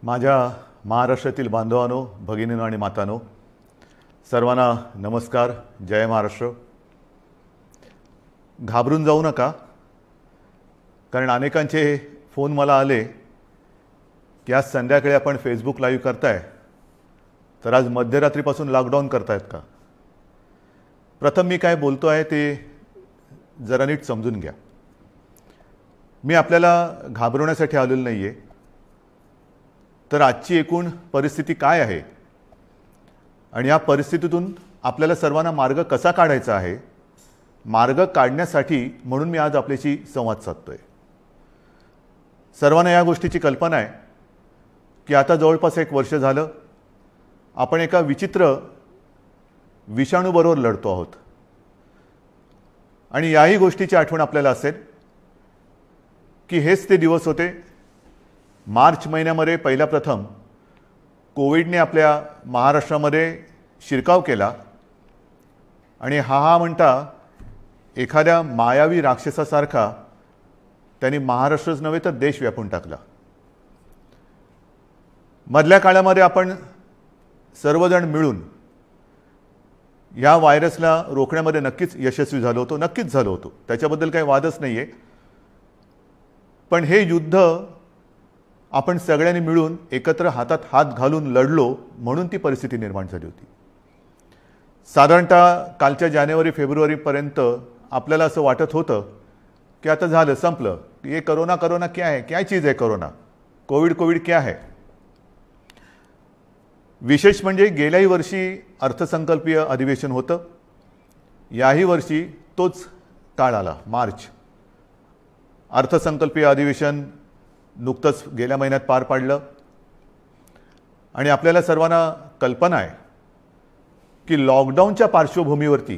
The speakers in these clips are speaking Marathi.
माझ्या महाराष्ट्रातील बांधवांनो, भगिनींनो आणि मातांनो, सर्वांना नमस्कार. जय महाराष्ट्र. घाबरून जाऊ नका, कारण अनेकांचे फोन मला आले की आज संध्याकाळी आपण फेसबुक लाईव्ह करताय, तर आज मध्यरात्रीपासून लॉकडाऊन करतायत का. प्रथम मी काय बोलतो आहे ते जरा नीट समजून घ्या. मी आपल्याला घाबरवण्यासाठी आलेलो नाही आहे, तर आजची एकूण परिस्थिती काय आहे आणि या परिस्थितीतून आपल्याला सर्वांना मार्ग कसा काढायचा आहे, मार्ग काढण्यासाठी म्हणून मी आज आपल्याशी संवाद साधतोय. सर्वांना या गोष्टीची कल्पना आहे की आता जवळपास 1 वर्ष झालं आपण एका विचित्र विषाणूबरोबर लढतो आहोत. आणि याही गोष्टीची आठवण आपल्याला असेल की हेच ते दिवस होते. मार्च महिन्यामध्ये पहिला प्रथम कोविडने आपल्या महाराष्ट्रामध्ये शिरकाव केला आणि हा म्हणता एखाद्या मायावी राक्षसासारखा त्यांनी महाराष्ट्रच नव्हे तर देश व्यापून टाकला. मधल्या काळामध्ये आपण सर्वजण मिळून या व्हायरसला रोखण्यामध्ये नक्कीच यशस्वी झालो होतो, नक्कीच झालो होतो, त्याच्याबद्दल काही वादच नाही आहे. पण हे युद्ध आपण सगळ्यांनी मिळून एकत्र हातात हात घालून लढलो म्हणून ती परिस्थिती निर्माण झाली होती. साधारणतः कालच्या जानेवारी-फेब्रुवारीपर्यंत आपल्याला असं वाटत होतं की आता झालं, संपलं. ये कोरोना कोरोना क्या है, क्या चीज़ है कोरोना, कोविड क्या है. विशेष म्हणजे गेल्याही वर्षी अर्थसंकल्पीय अधिवेशन होतं, याही वर्षी तोच काळ आला, मार्च. अर्थसंकल्पीय अधिवेशन नुकतंच गेल्या महिन्यात पार पाडलं आणि आपल्याला सर्वांना कल्पना आहे की लॉकडाऊनच्या पार्श्वभूमीवरती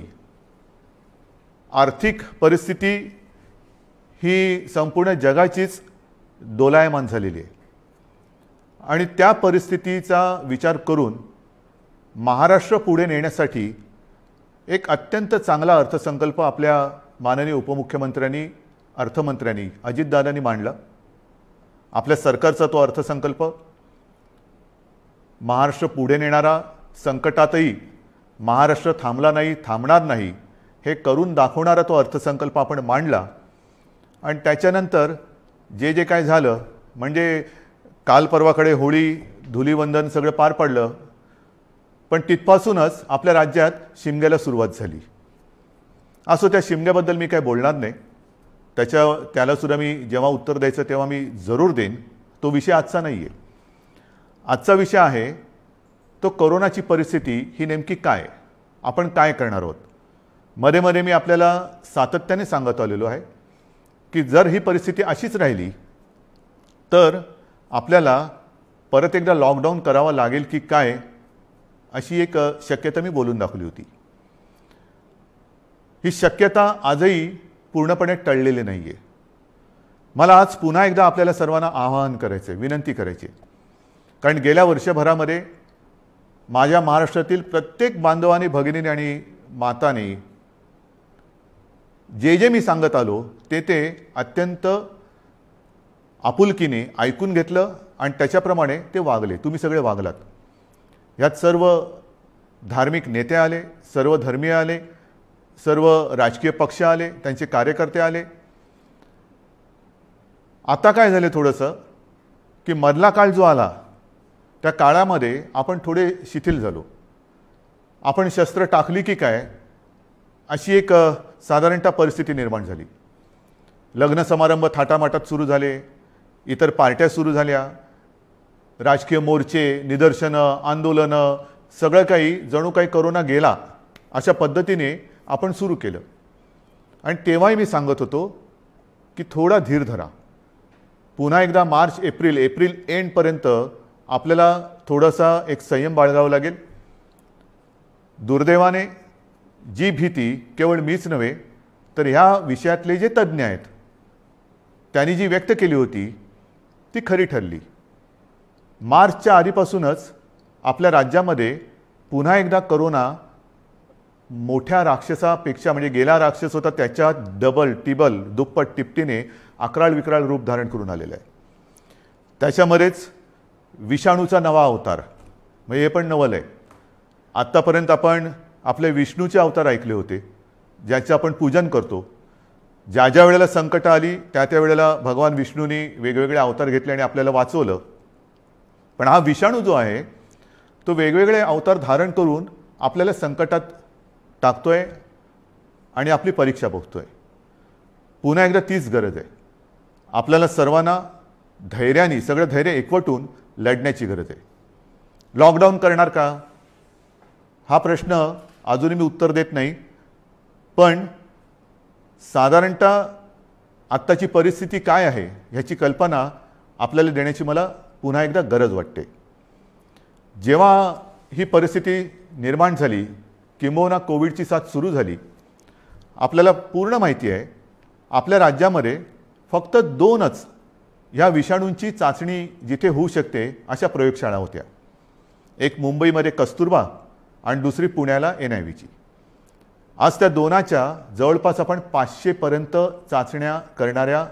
आर्थिक परिस्थिती ही संपूर्ण जगाचीच दोलायमान झालेली आहे. आणि त्या परिस्थितीचा विचार करून महाराष्ट्र पुढे नेण्यासाठी एक अत्यंत चांगला अर्थसंकल्प आपल्या माननीय उपमुख्यमंत्र्यांनी, अर्थमंत्र्यांनी, अजितदादांनी मांडला. आपल्या सरकारचा तो अर्थसंकल्प महाराष्ट्र पुढे नेणारा, संकटातही महाराष्ट्र थांबला नाही, थांबणार नाही हे करून दाखवणारा तो अर्थसंकल्प आपण मांडला. आणि त्याच्यानंतर जे काय झालं म्हणजे काल परवाकडे होळी, धुलीवंदन सगळं पार पडलं, पण तिथपासूनच आपल्या राज्यात शिमग्याला सुरुवात झाली. असो, त्या शिमग्याबद्दल मी काय बोलणार नाही, त्यालासुद्धा मी जेव्हा उत्तर द्यायचं तेव्हा मी जरूर देईन. तो विषय आजचा नाही आहे. आजचा विषय आहे तो कोरोनाची परिस्थिती ही नेमकी काय, आपण काय करणार आहोत. मध्ये मध्ये मी आपल्याला सातत्याने सांगत आलेलो आहे की जर ही परिस्थिती अशीच राहिली तर आपल्याला परत एकदा लॉकडाऊन करावा लागेल की काय, अशी एक शक्यता मी बोलून दाखवली होती. ही शक्यता आजही पूर्णपणे टळलेली नाही आहे. मला आज पुन्हा एकदा आपल्याला सर्वांना आवाहन करायचं आहे, विनंती करायची आहे, कारण गेल्या वर्षभरामध्ये माझ्या महाराष्ट्रातील प्रत्येक बांधवांनी, भगिनींनी आणि मातांनी जे मी सांगत आलो ते अत्यंत आपुलकीने ऐकून घेतलं आणि त्याच्याप्रमाणे ते वागले. तुम्ही सगळे वागलात. यात सर्व धार्मिक नेते आले, सर्व धर्मीय आले, सर्व राजकीय पक्ष आले, त्यांचे कार्यकर्ते आले. आता काय झाले थोडंसं की मधला काळ जो आला त्या काळामध्ये आपण थोडे शिथिल झालो. आपण शस्त्र टाकली की काय अशी एक साधारणतः परिस्थिती निर्माण झाली. लग्न समारंभ थाटामाटात सुरू झाले, इतर पार्ट्या सुरू झाल्या, राजकीय मोर्चे, निदर्शनं, आंदोलनं, सगळं काही जणू काही कोरोना गेला अशा पद्धतीने आपण सुरू केलं. आणि तेव्हाही मी सांगत होतो की थोडा धीर धरा. पुन्हा एकदा मार्च एप्रिल एंडपर्यंत आपल्याला थोडासा एक संयम बाळगावा लागेल. दुर्दैवाने जी भीती केवळ मीच नव्हे तर ह्या विषयातले जे तज्ज्ञ आहेत त्यांनी जी व्यक्त केली होती ती खरी ठरली. मार्चच्या आधीपासूनच आपल्या राज्यामध्ये पुन्हा एकदा कोरोना मोठ्या राक्षसापेक्षा, म्हणजे गेला राक्षस होता त्याच्या डबल टिबल दुप्पट तिपटीने अकराळ विकराळ रूप धारण करून आलेलं आहे. त्याच्यामध्येच विषाणूचा नवा अवतार, म्हणजे हे पण नवल आहे. आत्तापर्यंत आपण आपले विष्णूचे अवतार ऐकले होते, ज्याचे आपण पूजन करतो. ज्या ज्या वेळेला संकट आली त्या त्या वेळेला भगवान विष्णूंनी वेगवेगळे अवतार घेतले आणि आपल्याला वाचवलं. पण हा विषाणू जो आहे तो वेगवेगळे अवतार धारण करून आपल्याला संकटात टाकतोय आणि आपली परीक्षा बघतोय. पुन्हा एकदा तीच गरज आहे. आपल्याला सर्वांना धैर्याने, सगळं धैर्य एकवटून लढण्याची गरज आहे. लॉकडाऊन करणार का हा प्रश्न अजूनही मी उत्तर देत नाही. पण साधारणतः आत्ताची परिस्थिती काय आहे ह्याची कल्पना आपल्याला देण्याची मला पुन्हा एकदा गरज वाटते. जेव्हा ही परिस्थिती निर्माण झाली, किंबहुना कोविडची साथ सुरू झाली, आपल्याला पूर्ण माहिती आहे आपल्या राज्यामध्ये फक्त 2च ह्या विषाणूंची चाचणी जिथे होऊ शकते अशा प्रयोगशाळा होत्या. एक मुंबईमध्ये कस्तुरबा आणि दुसरी पुण्याला NIVची. आज त्या 2च्या जवळपास आपण 500 पर्यंत चाचण्या करणाऱ्या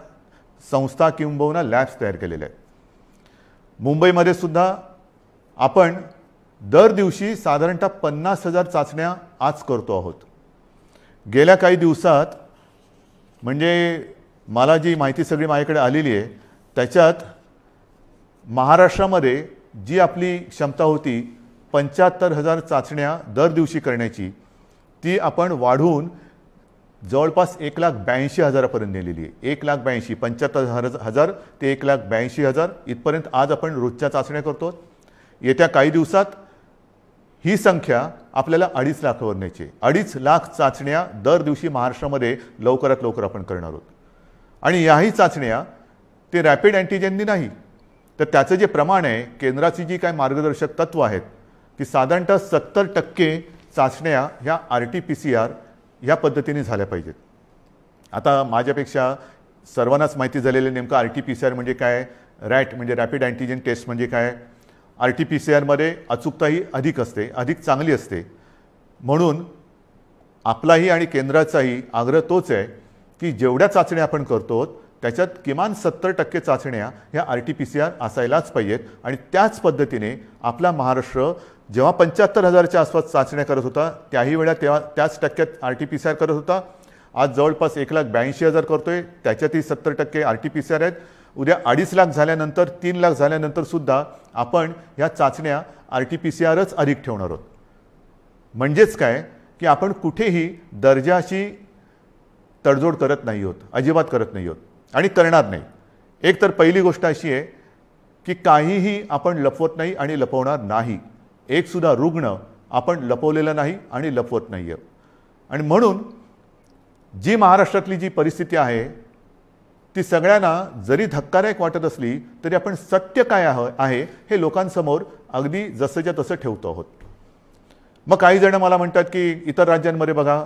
संस्था किंबहुना लॅब्स तयार केलेल्या आहेत. मुंबईमध्ये सुद्धा आपण दर दिवशी साधारणतः 50,000 चाचण्या आज करतो आहोत. गेल्या काही दिवसात म्हणजे मला जी माहिती सगळी माझ्याकडे आलेली आहे त्याच्यात महाराष्ट्रामध्ये जी आपली क्षमता होती 75,000 चाचण्या दर दिवशी करण्याची, ती आपण वाढवून जवळपास 1,82,000 पर्यंत नेलेली आहे. 1,82,000, 75,000 ते 1,82,000 इथपर्यंत आज आपण रोजच्या चाचण्या करतो. येत्या काही दिवसात ही संख्या आपल्याला 2.5 लाखावर न्यायची. 2.5 लाख चाचण्या दर दिवशी महाराष्ट्रामध्ये लवकरात लवकर आपण करणार आहोत. आणि याही चाचण्या ते रॅपिड अँटीजेननी नाही, तर त्याचं जे प्रमाण आहे, केंद्राची जी काय मार्गदर्शक तत्व आहेत ती साधारणतः 70% चाचण्या ह्या RT-PCR ह्या पद्धतीने झाल्या पाहिजेत. आता माझ्यापेक्षा सर्वांनाच माहिती झालेलं नेमकं RT-PCR म्हणजे काय, रॅट म्हणजे रॅपिड अँटीजेन टेस्ट म्हणजे काय. RT-PCR अचूकताही अधिक असते, अधिक चांगली असते. म्हणून आपलाही आणि केंद्राचाही आग्रह तोच आहे की जेवढ्या चाचण्या आपण करतो त्याच्यात किमान 70% चाचण्या ह्या RT-PCR असायलाच पाहिजेत. आणि त्याच पद्धतीने आपला महाराष्ट्र जेव्हा 75,000च्या आसपास चाचण्या करत होता त्याही वेळा तेव्हा त्याच टक्क्यात RT-PCR करत होता. आज जवळपास 1,82,000 करतोय, त्याच्यातही 70% RT-PCR आहेत. उद्या 2.5 लाख झाल्यानंतर, 3 लाख झाल्यानंतर सुद्धा आपण ह्या चाचण्या RT-PCRच अधिक ठेवणार आहोत. म्हणजेच काय की आपण कुठेही दर्जाची तडजोड करत नाही आहोत, अजिबात करत नाही आहोत आणि करणार नाही. एक तर पहिली गोष्ट अशी आहे की काहीही आपण लपवत नाही आणि लपवणार नाही. एक सुद्धा रुग्ण आपण लपवलेला नाही आणि लपवत नाही आहे. आणि म्हणून जी महाराष्ट्रातली जी परिस्थिती आहे ती सगळ्यांना जरी धक्कादायक वाटत असली तरी आपण सत्य काय आहे हे लोकांसमोर अगदी जसंच्या तसं ठेवतो आहोत. मग काही जण मला म्हणतात की इतर राज्यांमध्ये बघा,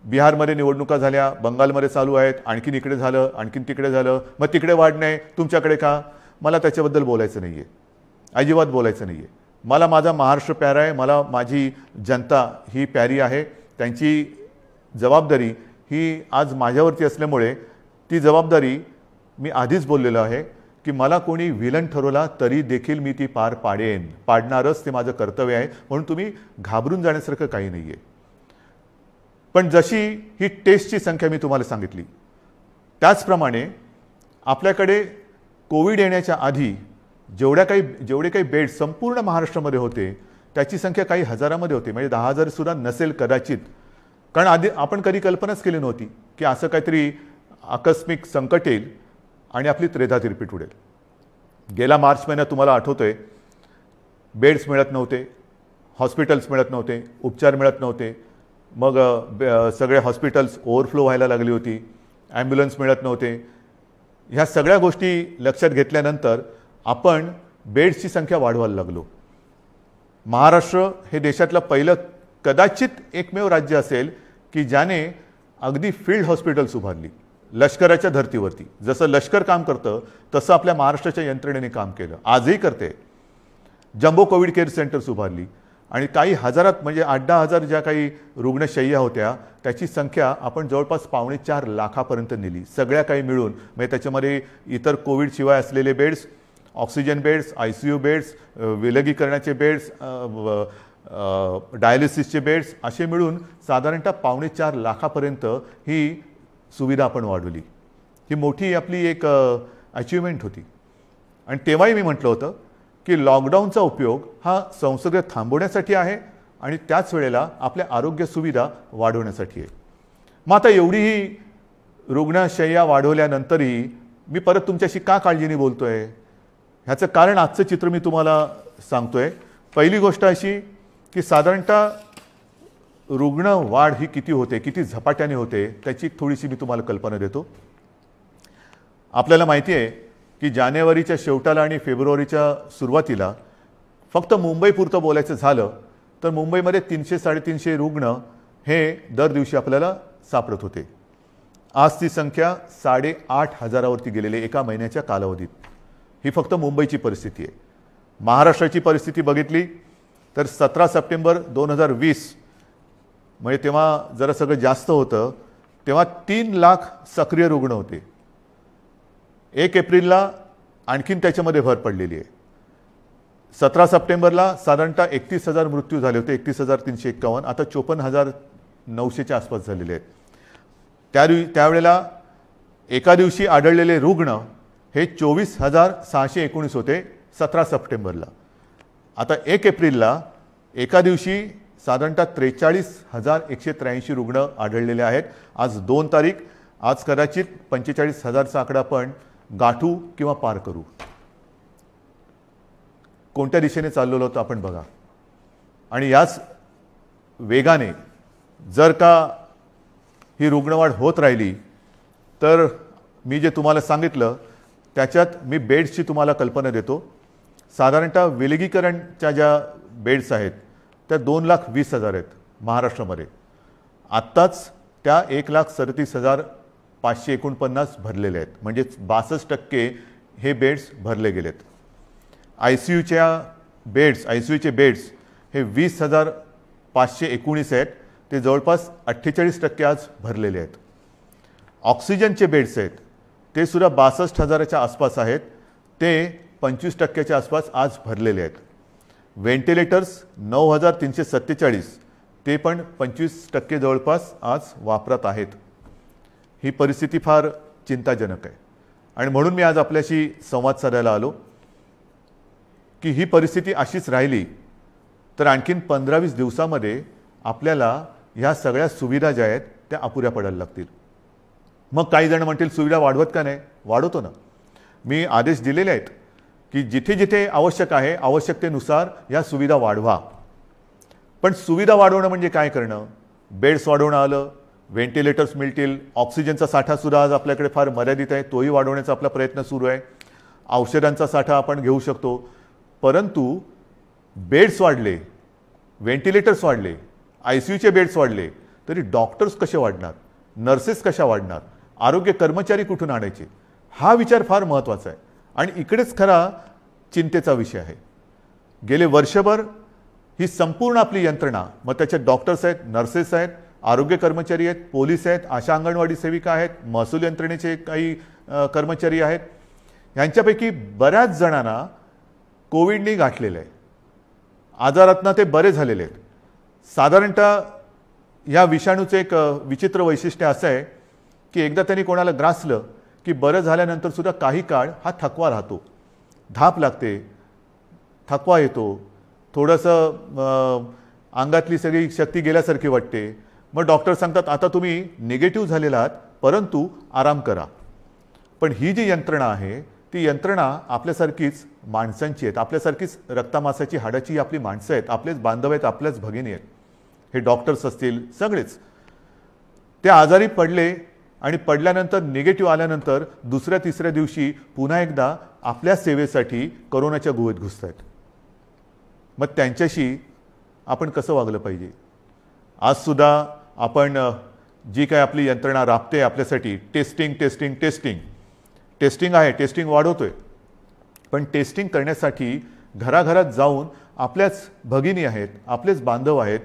बिहारमध्ये निवडणुका झाल्या, बंगालमध्ये चालू आहेत, आणखीन इकडे झालं, आणखीन तिकडे झालं, मग तिकडे वाढ नाही, तुमच्याकडे का. मला त्याच्याबद्दल बोलायचं नाही आहे, अजिबात बोलायचं नाही आहे. मला माझा महाराष्ट्र प्यारा आहे, मला माझी जनता ही प्यारी आहे. त्यांची जबाबदारी ही आज माझ्यावरती असल्यामुळे ती जबाबदारी मी आधीच बोललेलो आहे की मला कोणी विलन ठरवला तरी देखील मी ती पार पाडेन, पाडणारच, ते माझं कर्तव्य आहे. म्हणून तुम्ही घाबरून जाण्यासारखं काही नाही आहे. पण जशी ही टेस्टची संख्या मी तुम्हाला सांगितली त्याचप्रमाणे आपल्याकडे कोविड येण्याच्या आधी जेवढे काही बेड संपूर्ण महाराष्ट्रामध्ये होते त्याची संख्या काही हजारामध्ये होती, म्हणजे 10,000 सुद्धा नसेल कदाचित. कारण आधी आपण कधी कल्पनाच केली नव्हती की असं काहीतरी आकस्मिक संकट येईल आणि आपली त्रेधा तिरपीट उडेल. गेला मार्च महिन्यात तुम्हाला आठवतंय बेड्स मिळत नव्हते, हॉस्पिटल्स मिळत नव्हते, उपचार मिळत नव्हते. मग सगळे हॉस्पिटल्स ओव्हरफ्लो व्हायला लागली होती, ॲम्ब्युलन्स मिळत नव्हते. ह्या सगळ्या गोष्टी लक्षात घेतल्यानंतर आपण बेड्सची संख्या वाढवायला लागलो. महाराष्ट्र हे देशातलं पहिलं कदाचित एकमेव राज्य असेल की ज्याने अगदी फील्ड हॉस्पिटल्स उभारली लष्कराच्या धर्तीवरती. जसं लष्कर काम करतं तसं आपल्या महाराष्ट्राच्या यंत्रणेने काम केलं, आजही करते. जम्बो कोविड केअर सेंटर्स उभारली आणि काही हजारात म्हणजे 8-10 हजार ज्या काही रुग्णशय्या होत्या त्याची संख्या आपण जवळपास 3.25 लाखापर्यंत नेली, सगळ्या काही मिळून. म्हणजे त्याच्यामध्ये इतर कोविडशिवाय असलेले beds, oxygen beds, ICU beds, विलगीकरणाचे बेड्स, डायलिसिसचे बेड्स असे मिळून साधारणतः 4.25 लाखापर्यंत ही सुविधा आपण वाढवली. ही मोठी आपली एक अचिव्हमेंट होती. आणि तेव्हाही मी म्हटलं होतं की लॉकडाऊनचा उपयोग हा संसर्ग थांबवण्यासाठी आहे आणि त्याच वेळेला आपल्या आरोग्य सुविधा वाढवण्यासाठी आहे. मग आता एवढीही रुग्णशय्या वाढवल्यानंतरही मी परत तुमच्याशी का काळजीने बोलतोय, ह्याचं कारण आजचं चित्र मी तुम्हाला सांगतोय. पहिली गोष्ट अशी की साधारणतः रुग्ण वाढ ही किती होते, किती झपाट्याने होते, त्याची थोडीशी मी तुम्हाला कल्पना देतो. आपल्याला माहिती आहे की जानेवारीच्या शेवटाला आणि फेब्रुवारीच्या सुरुवातीला फक्त मुंबईपुरतं बोलायचं झालं तर मुंबईमध्ये 300-350 रुग्ण हे दर दिवशी आपल्याला सापडत होते. आज ती संख्या 8,500वरती गेलेली एका महिन्याच्या कालावधीत. ही फक्त मुंबईची परिस्थिती आहे. महाराष्ट्राची परिस्थिती बघितली तर 17 सप्टेंबर 2020 म्हणजे तेव्हा जरा सगळं जास्त होतं, तेव्हा 3 लाख सक्रिय रुग्ण होते. 1 एप्रिलला आणखीन त्याच्यामध्ये भर पडलेली आहे. 17 सप्टेंबरला साधारणतः 31,000 मृत्यू झाले होते, 31,351. आता 54,900च्या आसपास झालेले आहेत. त्यावेळेला एका दिवशी आढळलेले रुग्ण हे 24,619 होते 17 सप्टेंबरला. आता 1 एप्रिलला एका दिवशी साधारणतः 43,183 रुग्ण आढळलेले आहेत. आज 2 तारीख, आज कदाचित 45,000चा आकडा आपण गाठू किंवा पार करू. कोणत्या दिशेने चाललेलो होतो आपण बघा. आणि याच वेगाने जर का ही रुग्णवाढ होत राहिली तर मी जे तुम्हाला सांगितलं त्याच्यात मी बेड्सची तुम्हाला कल्पना देतो. साधारणतः विलगीकरणच्या ज्या बेड्स आहेत त्या 2,20,000 आहेत महाराष्ट्रामध्ये. आत्ताच त्या 1,37,549 भरलेले आहेत, म्हणजे 62% हे बेड्स भरले गेलेत. ICUचे बेड्स हे 20,519 आहेत, ते जवळपास 48% आज भरलेले आहेत. ऑक्सिजनचे बेड्स आहेत ते सुद्धा 62,000च्या आसपास आहेत, ते 25%च्या आसपास आज भरलेले आहेत. व्हेंटिलेटर्स 9,347, ते पण 25% जवळपास आज वापरात आहेत. ही परिस्थिती फार चिंताजनक आहे आणि म्हणून मी आज आपल्याशी संवाद साधायला आलो की ही परिस्थिती अशीच राहिली तर आणखीन 15-20 दिवसामध्ये आपल्याला ह्या सगळ्या सुविधा ज्या आहेत त्या अपुऱ्या पडायला लागतील. मग काही जण म्हणतील सुविधा वाढवत का नाही? वाढवतो ना. मी आदेश दिलेले आहेत की जिथे जिथे आवश्यक आहे आवश्यकतेनुसार या सुविधा वाढवा. पण सुविधा वाढवणं म्हणजे काय करणं? बेड्स वाढवणं आलं, व्हेंटिलेटर्स मिळतील, ऑक्सिजनचा साठासुद्धा आज आपल्याकडे फार मर्यादित आहे, तोही वाढवण्याचा आपला प्रयत्न सुरू आहे. औषधांचा साठा आपण घेऊ शकतो, परंतु बेड्स वाढले, व्हेंटिलेटर्स वाढले, ICUचे बेड्स वाढले तरी डॉक्टर्स कसे वाढणार, नर्सेस कशा वाढणार, आरोग्य कर्मचारी कुठून आणायचे? हा विचार फार महत्त्वाचा आहे आणि इकडेच खरा चिंतेचा विषय आहे. गेले वर्षभर ही संपूर्ण आपली यंत्रणा, मग त्याच्यात डॉक्टर्स आहेत, नर्सेस आहेत, आरोग्य कर्मचारी आहेत, पोलीस आहेत, आशा अंगणवाडी सेविका आहेत, महसूल यंत्रणेचे काही कर्मचारी आहेत, यांच्यापैकी बऱ्याच जणांना कोविडने गाठलेलं आहे. आजारातनं ते बरे झालेले आहेत. साधारणतः या विषाणूचं एक विचित्र वैशिष्ट्य असं आहे की एकदा त्यांनी कोणाला ग्रासलं की बरं झाल्यानंतर सुद्धा काही काळ हा थकवा राहतो, धाप लागते, थकवा येतो, थोडंसं अंगातली सगळी शक्ती गेल्यासारखी वाटते. मग डॉक्टर सांगतात आता तुम्ही निगेटिव्ह झालेला आहात परंतु आराम करा. पण ही जी यंत्रणा आहे ती यंत्रणा आपल्यासारखीच माणसांची आहेत, आपल्यासारखीच रक्तामासाची हाडाची आपली माणसं आहेत, आपलेच बांधव आहेत, आपल्याच भगिनी आहेत. हे डॉक्टर्स असतील सगळेच ते आजारी पडले आणि पडल्यानंतर निगेटिव्ह आल्यानंतर दुसऱ्या तिसऱ्या दिवशी पुन्हा एकदा आपल्या सेवेसाठी कोरोनाच्या गुहेत घुसत आहेत. मग त्यांच्याशी आपण कसं वागलं पाहिजे? आजसुद्धा आपण जी काय आपली यंत्रणा राबते आपल्यासाठी, टेस्टिंग टेस्टिंग टेस्टिंग टेस्टिंग आहे, टेस्टिंग वाढवतोय, पण टेस्टिंग करण्यासाठी घराघरात जाऊन आपल्याच भगिनी आहेत, आपलेच बांधव आहेत,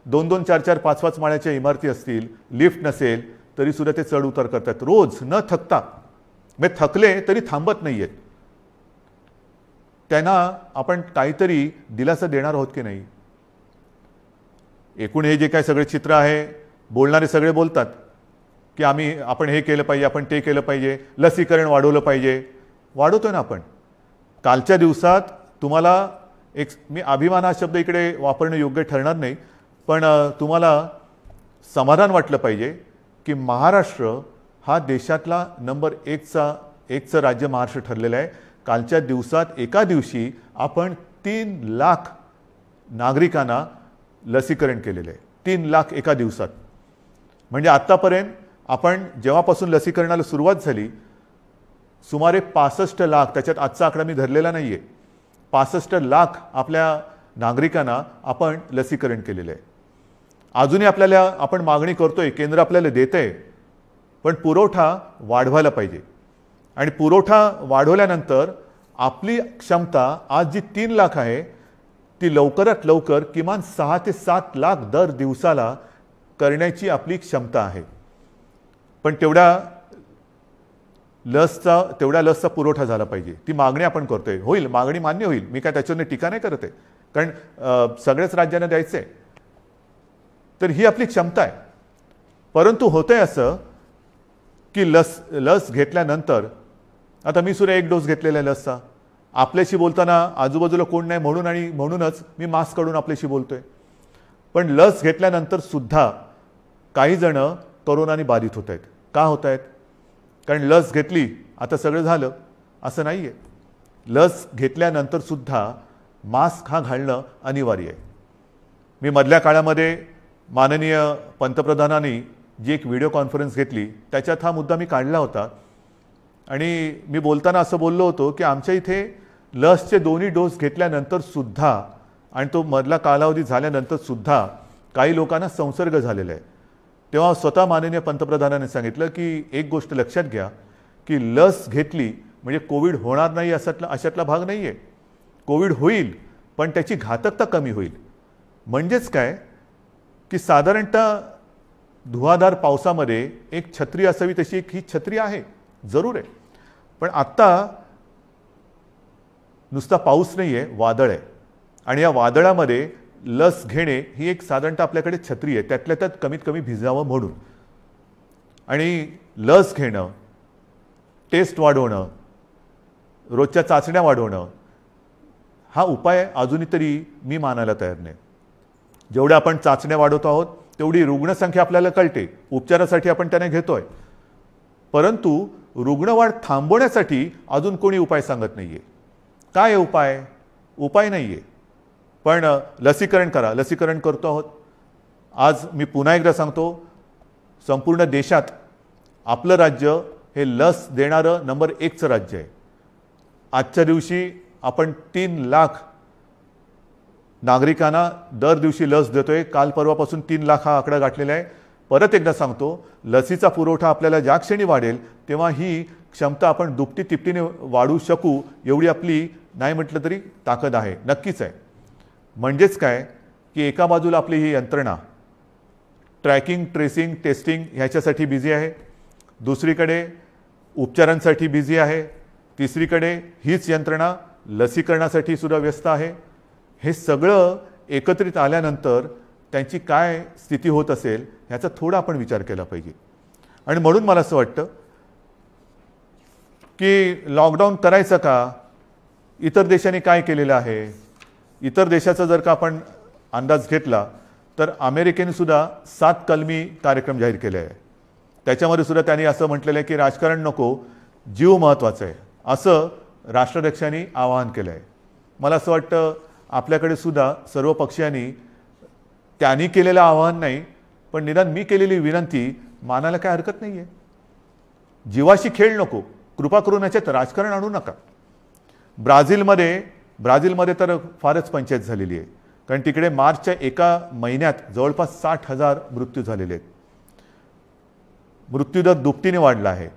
2-2, 4-4, 5-5 माळ्याच्या इमारती असतील, लिफ्ट नसेल तरी सुद्धा ते चढ उतार करतात रोज न थकता. मग थकले तरी थांबत नाही आहेत. त्यांना आपण काहीतरी दिलासा देणार आहोत की नाही? एकूण हे जे काय सगळे चित्र आहे, बोलणारे सगळे बोलतात की आपण हे केलं पाहिजे, आपण ते केलं पाहिजे, लसीकरण वाढवलं पाहिजे. वाढवतोय ना आपण. कालच्या दिवसात तुम्हाला मी अभिमान हा शब्द इकडे वापरणं योग्य ठरणार नाही, पण तुम्हाला समाधान वाटलं पाहिजे की महाराष्ट्र हा देशातला नंबर एकचं राज्य महाराष्ट्र ठरलेलं आहे. कालच्या दिवसात एका दिवशी आपण 3 लाख नागरिकांना लसीकरण केलेलं आहे. 3 लाख एका दिवसात. म्हणजे आत्तापर्यंत आपण जेव्हापासून लसीकरणाला सुरुवात झाली सुमारे 65 लाख, त्याच्यात आजचा आकडा मी धरलेला नाही आहे, 65 लाख आपल्या नागरिकांना आपण लसीकरण केलेलं आहे. अजूनही आपण मागणी करतोय, केंद्र आपल्याला देतंय, पण पुरवठा वाढवायला पाहिजे. आणि पुरवठा वाढवल्यानंतर आपली क्षमता आज जी 3 लाख आहे ती लवकरात लवकर किमान 6 ते 7 लाख दर दिवसाला करण्याची आपली क्षमता आहे. पण तेवढ्या लसचा पुरवठा झाला पाहिजे. ती मागणी आपण करतोय. होईल, मागणी मान्य होईल, मी काय त्याच्यावर टीका नाही करत आहे, कारण सगळ्याच राज्यांना द्यायचं आहे. तर ही आपली क्षमता आहे. परंतु होतंय असं की लस घेतल्यानंतर, आता मी सुद्धा 1 डोस घेतलेला आहे लसचा. आपल्याशी बोलताना आजूबाजूला कोण नाही म्हणूनच मी मास्क काढून आपल्याशी बोलतोय. पण लस घेतल्यानंतर सुद्धा काही जण कोरोनाने बाधित होत आहेत. का होत आहेत? कारण लस घेतली आता सगळं झालं असं नाही आहे. लस घेतल्यानंतर सुद्धा मास्क हा घालणं अनिवार्य आहे. मी मधल्या काळामध्ये माननीय पंतप्रधानांनी जी एक व्हिडिओ कॉन्फरन्स घेतली त्याच्यात हा मुद्दा मी काढला होता. आणि मी बोलताना असं बोललो होतो की आमच्या इथे लसचे 2 डोस घेतल्यानंतर सुद्धा आणि तो मधला कालावधी झाल्यानंतर सुद्धा काही लोकांना संसर्ग झालेला आहे. तेव्हा स्वतः माननीय पंतप्रधानांनी सांगितलं की एक गोष्ट लक्षात घ्या की लस घेतली म्हणजे कोविड होणार नाही अशातला भाग नाही आहे. कोविड होईल, पण त्याची घातकता कमी होईल. म्हणजेच काय की साधारणतः धुवाधार पावसामध्ये एक छत्री असावी तशी ही छत्री आहे, जरूर आहे. पण आत्ता नुसता पाऊस नाही आहे, वादळ आहे. आणि या वादळामध्ये लस घेणे ही एक साधारणतः आपल्याकडे छत्री आहे, त्यातल्या त्यात कमीत कमी भिजावं म्हणून. आणि लस घेणं, टेस्ट वाढवणं, रोजच्या चाचण्या वाढवणं हा उपाय अजूनही तरी मी मानायला तयार नाही. जेवढ्या आपण चाचण्या वाढवतो आहोत तेवढी रुग्णसंख्या आपल्याला कळते, उपचारासाठी आपण त्यांना घेतोय. परंतु रुग्णवाढ थांबवण्यासाठी अजून कोणी उपाय सांगत नाहीये. काय उपाय? उपाय नाहीये. पण लसीकरण करा. लसीकरण करतो आहोत. आज मी पुन्हा एकदा सांगतो, संपूर्ण देशात आपलं राज्य हे लस देणारं नंबर 1चं राज्य आहे. आजच्या दिवशी आपण 3 लाख नागरिकांना दर दिवशी लस देतोय. काल परवापासून 3 लाख हा आकडा गाठलेला आहे. परत एकदा सांगतो, लसीचा पुरवठा आपल्याला ज्या क्षणी वाढेल तेव्हा ही क्षमता आपण दुपटी तिपटीने वाढवू शकू एवढी आपली नाही म्हटलं तरी ताकद आहे, नक्कीच आहे. म्हणजेच काय की एका बाजूला आपली ही यंत्रणा ट्रॅकिंग, ट्रेसिंग, टेस्टिंग ह्याच्यासाठी बिझी आहे, दुसरीकडे उपचारांसाठी बिझी आहे, तिसरीकडे हीच यंत्रणा लसीकरणासाठी सुद्धा व्यस्त आहे. हे सगळं एकत्रित आल्यानंतर त्यांची काय स्थिती होत असेल ह्याचा थोडा आपण विचार केला पाहिजे. आणि म्हणून मला असं वाटतं की लॉकडाऊन करायचं का? इतर देशांनी काय केलेलं आहे? इतर देशाचा जर का आपण अंदाज घेतला तर अमेरिकेने सुद्धा 7 कलमी कार्यक्रम जाहीर केले आहे. त्याच्यामध्ये सुद्धा त्यांनी असं म्हटलेलं आहे की राजकारण नको, जीव महत्त्वाचा आहे, असं राष्ट्राध्यक्षांनी आवाहन केलं आहे. मला असं वाटतं आपल्याकडे सुद्धा सर्व पक्षीयांनी त्यांनी केलेलं आवाहन नाही, पण निदान मी केलेली विनंती मानायला काय हरकत नाही आहे. जीवाशी खेळ नको, कृपा करून याच्यात राजकारण आणू नका. ब्राझीलमध्ये तर फारच पंचायत झालेली आहे, कारण तिकडे मार्चच्या एका महिन्यात जवळपास 60,000 मृत्यू झालेले आहेत. मृत्यूदर दुपटीने वाढला आहे.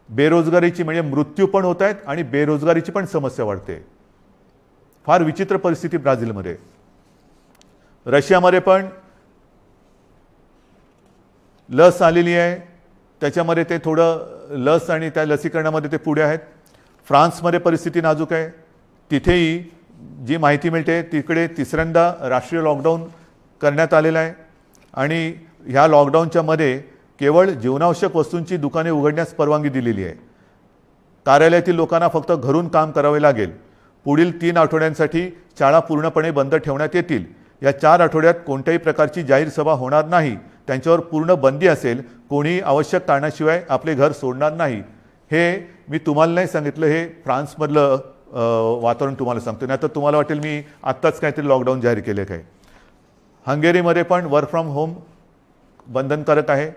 बेरोजगारीची म्हणजे मृत्यू पण होत आहेत आणि बेरोजगारीची पण समस्या वाढते. फार विचित्र परिस्थिती ब्राझीलमध्ये. रशियामध्ये पण लस आलेली आहे, त्याच्यामध्ये ते थोडं लस आणि त्या लसीकरणामध्ये ते पुढे आहेत. फ्रान्समध्ये परिस्थिती नाजूक आहे. तिथेही जी माहिती मिळते तिकडे तिसऱ्यांदा राष्ट्रीय लॉकडाऊन करण्यात आलेला आहे आणि ह्या लॉकडाऊनच्या मध्ये केवळ जीवनावश्यक वस्तूंची दुकाने उघडण्यास परवानगी दिलेली आहे. कार्यालयातील लोकांना फक्त घरून काम करावे लागेल. पुढील 3 आठवड्यांसाठी शाळा पूर्णपणे बंद ठेवण्यात येतील. या 4 आठवड्यात कोणत्याही प्रकारची जाहीर सभा होणार नाही. त्यांच्यावर पूर्ण बंदी असेल. कोणीही आवश्यक कारणाशिवाय आपले घर सोडणार नाही. हे मी तुम्हाला नाही सांगितलं, हे फ्रान्समधलं वातावरण तुम्हाला सांगतो. नाही तर तुम्हाला वाटेल मी आत्ताच काहीतरी लॉकडाऊन जाहीर केले काय. हंगेरीमध्ये पण वर्क फ्रॉम होम बंधनकारक आहे.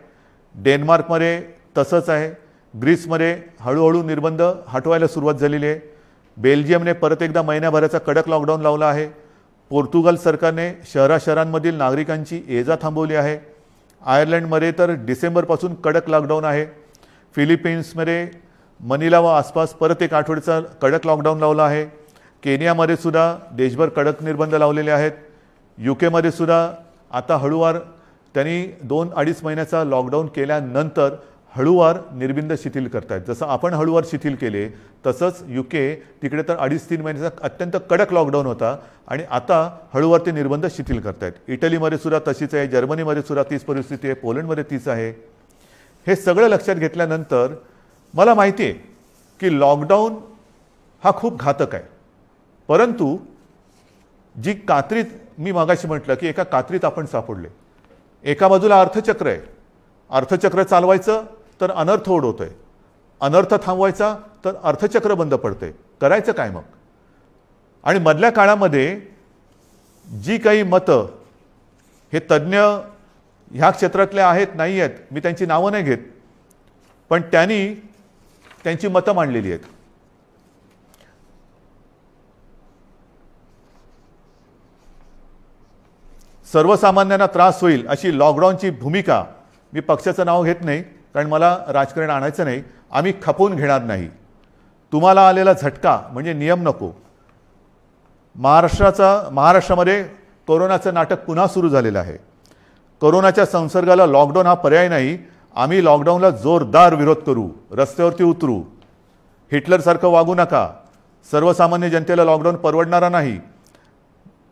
डेन्मार्कमध्ये तसंच आहे. ग्रीसमध्ये हळूहळू निर्बंध हटवायला सुरुवात झालेली आहे. बेल्जियमने परत एकदा महिन्याभराचा कडक लॉकडाऊन लावला आहे. पोर्तुगाल सरकारने शहरांमधील नागरिकांची ये जा थांबवली आहे. आयर्लंडमध्ये तर डिसेंबरपासून कडक लॉकडाऊन आहे. फिलिपिन्समध्ये मनिला व आसपास परत एक आठवड्याचा कडक लॉकडाऊन लावला आहे. केनियामध्ये सुद्धा देशभर कडक निर्बंध लावलेले आहेत. UK सुद्धा आता हळूवार त्यांनी 2-2.5 महिन्याचा लॉकडाऊन केल्यानंतर हळूवार निर्बंध शिथिल करतायत. जसं आपण हळूवार शिथिल केले तसंच UK तिकडे तर 2.5-3 महिन्याचा अत्यंत कडक लॉकडाऊन होता आणि आता हळूवार ते निर्बंध शिथिल करतायत. इटलीमध्ये सुद्धा तशीच आहे. जर्मनीमध्ये सुद्धा तीच परिस्थिती आहे. पोलंडमध्ये तीच आहे. हे सगळं लक्षात घेतल्यानंतर मला माहिती आहे की लॉकडाऊन हा खूप घातक आहे. परंतु जी कात्रीत मी मागाशी म्हटलं की एका कात्रीत आपण सापडले. एका बाजूला अर्थचक्र आहे. अर्थचक्र चालवायचं तर अनर्थ ओढवतोय. अनर्थ थांबवायचा तर अर्थचक्र बंद पडतंय. करायचं काय मग. आणि मधल्या काळामध्ये जी काही मतं हे तज्ज्ञ ह्या क्षेत्रातले आहेत नाही आहेत, मी त्यांची नावं नाही घेत, पण त्यांनी त्यांची मतं मांडलेली आहेत. सर्वसामान्यांना त्रास होईल अशी लॉकडाऊनची भूमिका, मी पक्षाचं नाव घेत नाही कारण मला राजकारण आणायचं नाही, आम्ही खपवून घेणार नाही. तुम्हाला आलेला झटका म्हणजे नियम नको. महाराष्ट्रामध्ये कोरोनाचं नाटक पुन्हा सुरू झालेलं आहे. कोरोनाच्या संसर्गाला लॉकडाऊन हा पर्याय नाही. आम्ही लॉकडाऊनला जोरदार विरोध करू, रस्त्यावरती उतरू. हिटलरसारखं वागू नका. सर्वसामान्य जनतेला लॉकडाऊन परवडणारा नाही.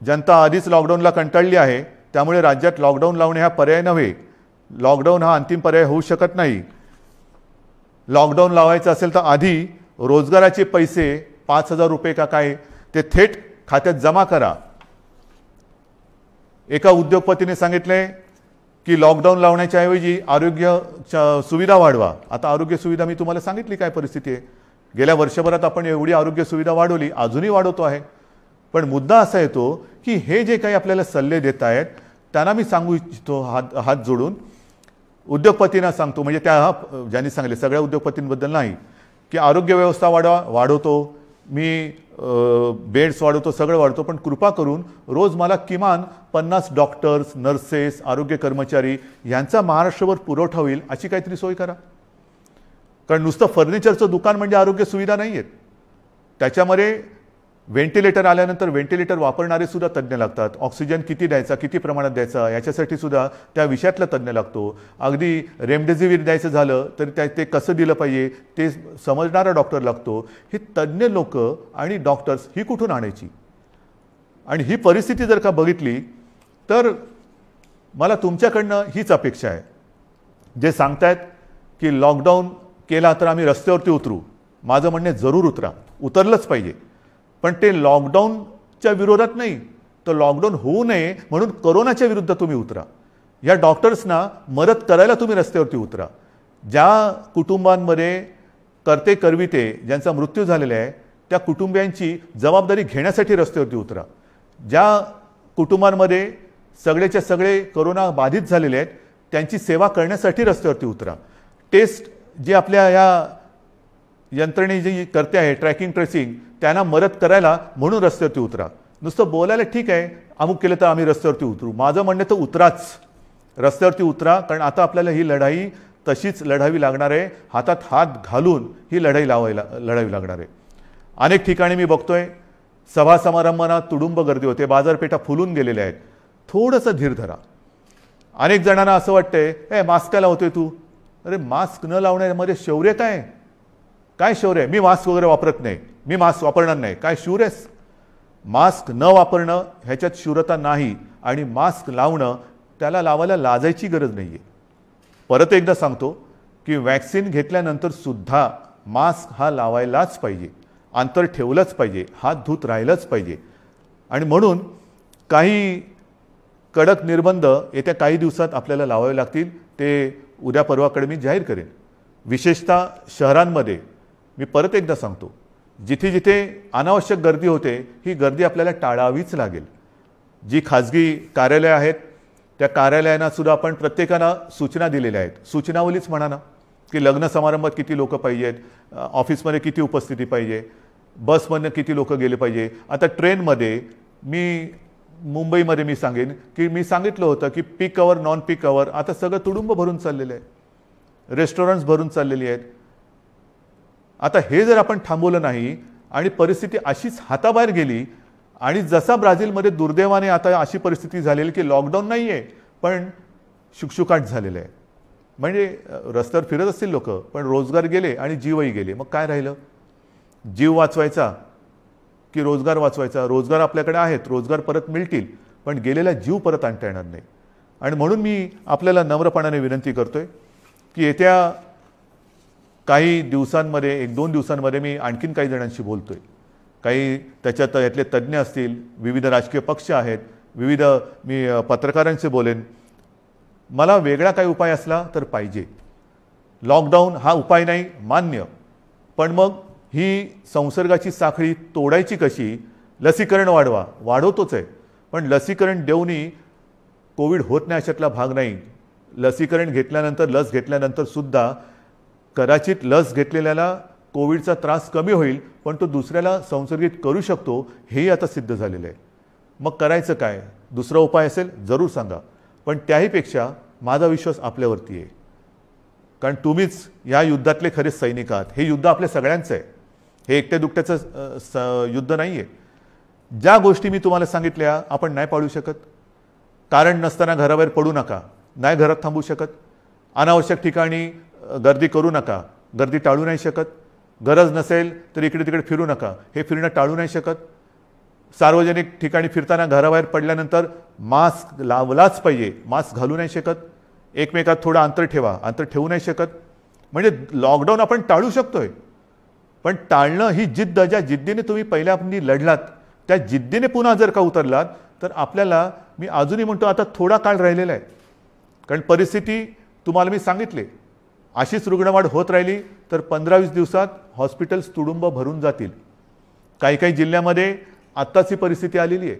जनता आधीच लॉकडाऊनला कंटाळली आहे. त्यामुळे राज्यात लॉकडाऊन लावणे हा पर्याय नव्हे. लॉकडाऊन हा अंतिम पर्याय होऊ शकत नाही. लॉकडाऊन लावायचं असेल तर आधी रोजगाराचे पैसे 5,000 रुपये का काय ते थेट खात्यात जमा करा. एका उद्योगपतीने सांगितले की लॉकडाऊन लावण्याच्या ऐवजी आरोग्य सुविधा वाढवा. आता आरोग्य सुविधा मी तुम्हाला सांगितली काय परिस्थिती आहे. गेल्या वर्षभरात आपण एवढी आरोग्य सुविधा वाढवली, अजूनही वाढवतो आहे. पण मुद्दा असा येतो की हे जे काही आपल्याला सल्ले देत आहेत त्यांना मी सांगू इच्छितो हात जोडून, उद्योगपतींना सांगतो, म्हणजे त्या ज्यांनी सांगले सगळ्या उद्योगपतींबद्दल नाही, की आरोग्य व्यवस्था वाढवतो, मी बेड्स वाढवतो, सगळं वाढवतो, पण कृपा करून रोज मला किमान 50 डॉक्टर्स, नर्सेस, आरोग्य कर्मचारी यांचा महाराष्ट्रभर पुरवठा होईल अशी काहीतरी सोय करा. कारण नुसतं फर्निचरचं दुकान म्हणजे आरोग्य सुविधा नाही आहेत. त्याच्यामध्ये व्हेंटिलेटर आल्यानंतर व्हेंटिलेटर वापरणारे सुद्धा तज्ज्ञ लागतात. ऑक्सिजन किती द्यायचा, किती प्रमाणात द्यायचा याच्यासाठी सुद्धा त्या विषयातला तज्ज्ञ लागतो. अगदी रेमडेसिवीर द्यायचं झालं तर ते कसं दिलं पाहिजे ते समजणारा डॉक्टर लागतो. ही तज्ज्ञ लोक आणि डॉक्टर्स ही कुठून आणायची. आणि ही परिस्थिती जर का बघितली तर मला तुमच्याकडनं हीच अपेक्षा आहे. जे सांगतायत की लॉकडाऊन केला तर आम्ही रस्त्यावरती उतरू, माझं म्हणणे जरूर उतरा, उतरलंच पाहिजे. पण ते लॉकडाऊनच्या विरोधात नाही, तर लॉकडाऊन होऊ नये म्हणून कोरोनाच्या विरुद्ध तुम्ही उतरा. या डॉक्टर्सना मदत करायला तुम्ही रस्त्यावरती उतरा. ज्या कुटुंबांमध्ये करते करविते ज्यांचा मृत्यू झालेला आहे त्या कुटुंबियांची जबाबदारी घेण्यासाठी रस्त्यावरती उतरा. ज्या कुटुंबांमध्ये सगळेच्या सगळे कोरोना बाधित झालेले आहेत त्यांची सेवा करण्यासाठी रस्त्यावरती उतरा. टेस्ट जे आपल्या या यंत्रणे जी करते आहे ट्रॅकिंग ट्रेसिंग त्यांना मदत करायला म्हणून रस्त्यावरती उतरा. नुसतं बोलायला ठीक आहे अमुक केलं तर आम्ही रस्त्यावरती उतरू, माझं म्हणणं तर उतराच, रस्त्यावरती उतरा. कारण आता आपल्याला ही लढाई तशीच लढावी लागणार आहे. हातात हात घालून ही लढाई लढावी लागणार आहे. अनेक ठिकाणी मी बघतोय सभा समारंभांना तुडुंब गर्दी होते, बाजारपेठा फुलून गेलेल्या आहेत. थोडंसं धीर धरा. अनेक जणांना असं वाटतंय मास्क काय लावतोय तू. अरे मास्क न लावण्यामध्ये शौर्य काय शौर्य. मी मास्क वगैरे वापरत नाही, मी मास्क वापरणार नाही, काय शूर आहेस. मास्क न वापरणं ह्याच्यात शूरता नाही आणि मास्क लावणं त्याला लावायला लाजायची गरज नाही आहे. परत एकदा सांगतो की वॅक्सिन घेतल्यानंतर सुद्धा मास्क हा लावायलाच पाहिजे, अंतर ठेवलंच पाहिजे, हात धुत राहिलंच पाहिजे. आणि म्हणून काही कडक निर्बंध येत्या काही दिवसात आपल्याला लावावे लागतील. ते उद्या परवाकडे मी जाहीर करेन. विशेषतः शहरांमध्ये मी परत एकदा सांगतो, जिथे जिथे अनावश्यक गर्दी होते ही गर्दी आपल्याला टाळावीच लागेल. जी खाजगी कार्यालय आहेत त्या कार्यालयांना सुद्धा आपण प्रत्येकाला सूचना दिलेल्या आहेत. सूचनावलीच म्हणा ना, की लग्न समारंभात किती लोक पाहिजेत, ऑफिसमध्ये किती उपस्थिती पाहिजे, बसमधनं किती लोक गेले पाहिजे. आता ट्रेनमध्ये मी मुंबईमध्ये मी सांगेन की मी सांगितलं होतं की पीक अवर नॉन पीक अवर आता सगळं तुडुंब भरून चाललेलं आहे, रेस्टॉरंट्स भरून चाललेली आहेत. आता हे जर आपण थांबवलं नाही आणि परिस्थिती अशीच हाताबाहेर गेली आणि जसा ब्राझीलमध्ये दुर्दैवाने आता अशी परिस्थिती झालेली की लॉकडाऊन नाही आहे पण शुकशुकाट झालेलं आहे. म्हणजे रस्त्यावर फिरत असतील लोक पण रोजगार गेले आणि जीवही गेले. मग काय राहिलं? जीव वाचवायचा की रोजगार वाचवायचा? रोजगार आपल्याकडे आहेत, रोजगार परत मिळतील पण गेलेला जीव परत आणता येणार नाही. आणि म्हणून मी आपल्याला नम्रपणाने विनंती करतोय की येत्या काही दिवसांमध्ये, 1-2 दिवसांमध्ये मी आणखीन काही जणांशी बोलतोय. काही त्याच्यात यातले तज्ज्ञ असतील, विविध राजकीय पक्ष आहेत, विविध मी पत्रकारांशी बोलेन. मला वेगळा काही उपाय असला तर पाहिजे. लॉकडाऊन हा उपाय नाही मान्य, पण मग ही संसर्गाची साखळी तोडायची कशी? लसीकरण वाढवा, वाढवतोच आहे, पण लसीकरण देऊनही कोविड होत नाही अशातला भाग नाही. लसीकरण घेतल्यानंतर, लस घेतल्यानंतर सुद्धा कदाचित लस घेतलेल्याला कोविडचा त्रास कमी होईल पण तो दुसऱ्याला संसर्गित करू शकतो, हेही आता सिद्ध झालेलं आहे. मग करायचं काय? दुसरा उपाय असेल जरूर सांगा, पण त्याहीपेक्षा माझा विश्वास आपल्यावरती आहे. कारण तुम्हीच या युद्धातले खरे सैनिक आहात. हे युद्ध आपल्या सगळ्यांचं आहे, हे एकट्या दुकट्याचं युद्ध नाही आहे. ज्या गोष्टी मी तुम्हाला सांगितल्या आपण नाही पाळू शकत. कारण नसताना घराबाहेर पडू नका, नाही घरात थांबू शकत. अनावश्यक ठिकाणी गर्दी करू नका, गर्दी टाळू नाही शकत. गरज नसेल तर इकडे तिकडे फिरू नका, हे फिरणं टाळू नाही शकत. सार्वजनिक ठिकाणी फिरताना घराबाहेर पडल्यानंतर मास्क लावलाच पाहिजे, मास्क घालू नाही शकत. एकमेकात थोडं अंतर ठेवा, अंतर ठेवू नाही शकत. म्हणजे लॉकडाऊन आपण टाळू शकतोय, पण टाळणं ही जिद्द, ज्या जिद्दीने तुम्ही पहिल्यापासून लढलात त्या जिद्दीने पुन्हा जर का उतरलात तर आपल्याला, मी अजूनही म्हणतो आता थोडा काळ राहिलेला आहे. कारण परिस्थिती तुम्हाला मी सांगितले, अशीच रुग्णवाढ होत राहिली तर 15-20 दिवसात हॉस्पिटल्स तुडुंब भरून जातील. काही काही जिल्ह्यामध्ये आत्ताच ही परिस्थिती आलेली आहे.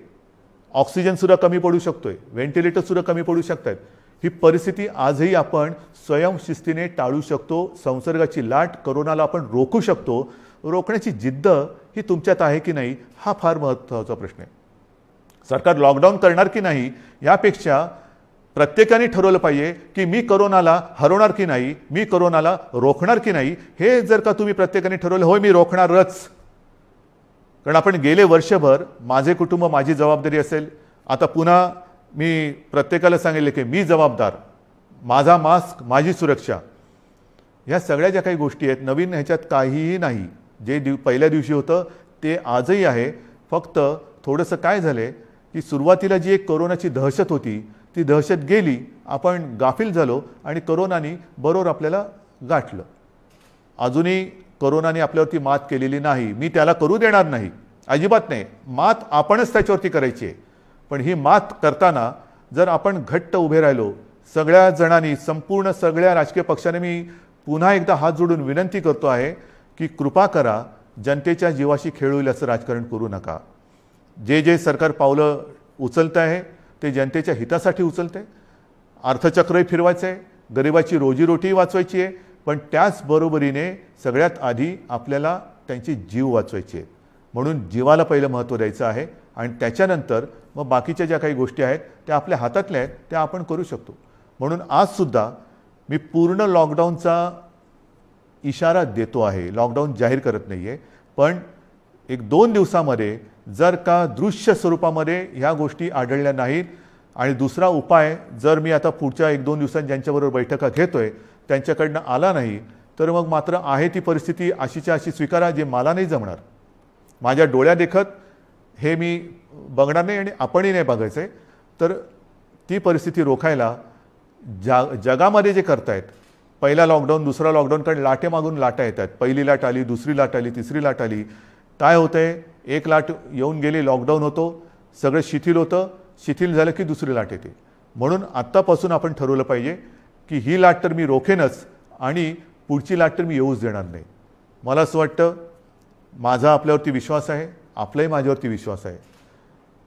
ऑक्सिजनसुद्धा कमी पडू शकतोय, व्हेंटिलेटरसुद्धा कमी पडू शकतात. ही परिस्थिती आजही आपण स्वयंशिस्तीने टाळू शकतो. संसर्गाची लाट, कोरोनाला आपण रोखू शकतो. रोखण्याची जिद्द ही तुमच्यात आहे की नाही हा फार महत्त्वाचा प्रश्न आहे. सरकार लॉकडाऊन करणार की नाही यापेक्षा प्रत्येकाने ठरवलं पाहिजे की मी कोरोनाला हरवणार की नाही, मी कोरोनाला रोखणार की नाही. हे जर का तुम्ही प्रत्येकाने ठरवलं, होय मी रोखणारच. कारण आपण गेले वर्षभर माझे कुटुंब माझी जबाबदारी असेल, आता पुन्हा मी प्रत्येकाला सांगितले की मी जबाबदार, माझा मास्क माझी सुरक्षा. ह्या सगळ्या ज्या काही गोष्टी आहेत नवीन, ह्याच्यात काहीही नाही. जे पहिल्या दिवशी होतं ते आजही आहे. फक्त थोडंसं काय झालं की सुरुवातीला जी एक कोरोनाची दहशत होती ती दहशत गेली, आपण गाफील झालो आणि कोरोनाने बरोबर आपल्याला गाठलं. अजूनही कोरोनाने आपल्यावरती मात केलेली नाही, मी त्याला करू देणार नाही, अजिबात नाही. मात आपणच त्याच्यावरती करायची आहे. पण ही मात करताना जर आपण घट्ट उभे राहिलो सगळ्या जणांनी, संपूर्ण सगळ्या राजकीय पक्षाने, मी पुन्हा एकदा हात जोडून विनंती करतो आहे की कृपा करा, जनतेच्या जीवाशी खेळ होईल असं राजकारण करू नका. जे जे सरकार पावलं उचलतं आहे ते जनतेच्या हितासाठी उचलते. अर्थचक्रही फिरवायचं आहे, गरिबाची रोजीरोटी वाचवायची आहे, पण त्याचबरोबरीने सगळ्यात आधी आपल्याला त्यांची जीव वाचवायची आहे. म्हणून जीवाला पहिलं महत्त्व द्यायचं आहे आणि त्याच्यानंतर मग बाकीच्या ज्या काही गोष्टी आहेत त्या आपल्या हातातल्या आहेत त्या आपण करू शकतो. म्हणून आजसुद्धा मी पूर्ण लॉकडाऊनचा इशारा देतो आहे, लॉकडाऊन जाहीर करत नाही आहे. पण 1-2 दिवसामध्ये जर का दृश्य स्वरूपामध्ये ह्या गोष्टी आढळल्या नाहीत आणि दुसरा उपाय जर मी आता पुढच्या 1-2 दिवसांत ज्यांच्याबरोबर बैठका घेतोय त्यांच्याकडनं आला नाही तर मग मात्र आहे ती परिस्थिती अशीच्या अशी स्वीकारा, जे मला नाही जमणार. माझ्या डोळ्या देखत हे मी बघणार नाही आणि आपणही नाही बघायचं आहे. तर ती परिस्थिती रोखायला जगामध्ये जे करतायत, पहिला लॉकडाऊन दुसरा लॉकडाऊन, कारण लाटे मागून लाटा येतात. पहिली लाट आली, दुसरी लाट आली, तिसरी लाट आली. काय होतंय, एक लाट येऊन गेली, लॉकडाऊन होतो, सगळं शिथिल होतं, शिथिल झालं की दुसरी लाट येते. म्हणून आत्तापासून आपण ठरवलं पाहिजे की ही लाट तर मी रोखेनच आणि पुढची लाट तर मी येऊच देणार नाही. मला असं वाटतं, माझा आपल्यावरती विश्वास आहे, आपलाही माझ्यावरती विश्वास आहे.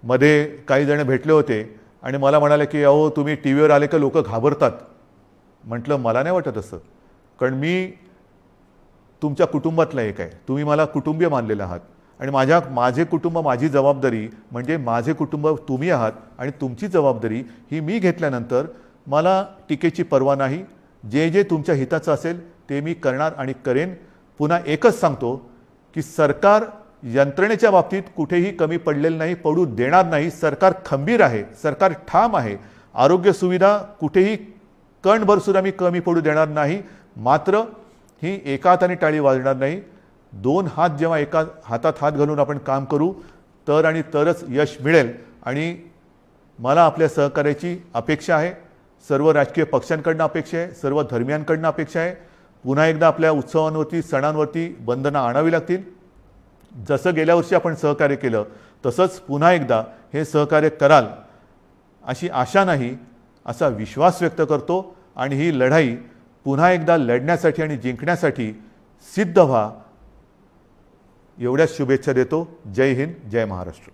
मध्ये काही जण भेटले होते आणि मला म्हणाले की अहो तुम्ही टी व्हीवर आले का लोक घाबरतात. म्हटलं मला नाही वाटत असं, कारण मी तुमच्या कुटुंबातला एक आहे, तुम्ही मला कुटुंबीय मानलेले आहात आणि माझे कुटुंब, माझी जबाबदारी म्हणजे माझे कुटुंब तुम्ही आहात आणि तुमची जबाबदारी ही मी घेतल्यानंतर मला टीकेची पर्वा नाही. जे जे तुमच्या हिताचं असेल ते मी करणार आणि करेन. पुन्हा एकच सांगतो की सरकार यंत्रणेच्या बाबतीत कुठेही कमी पडलेलं नाही, पडू देणार नाही. सरकार खंबीर आहे, सरकार ठाम आहे. आरोग्य सुविधा कुठेही कणभर सुद्धा मी कमी पडू देणार नाही. मात्र ही एका हाताने टाळी वाजणार नाही. दोन हात जेव्हा एका हातात हात घालून आपण काम करू तर आणि तरच यश मिळेल. आणि मला आपल्या सहकार्याची अपेक्षा आहे, सर्व राजकीय पक्षांकडनं अपेक्षा आहे, सर्व धर्मियांकडनं अपेक्षा आहे. पुन्हा एकदा आपल्या उत्सवांवरती, सणांवरती बंधनं आणावी लागतील. जसं गेल्या वर्षी आपण सहकार्य केलं तसंच पुन्हा एकदा हे सहकार्य कराल अशी आशा नाही, असा विश्वास व्यक्त करतो. आणि ही लढाई पुन्हा एकदा लढण्यासाठी आणि जिंकण्यासाठी सिद्ध व्हा, एवढ्याच शुभेच्छा देतो. जय हिंद, जय महाराष्ट्र.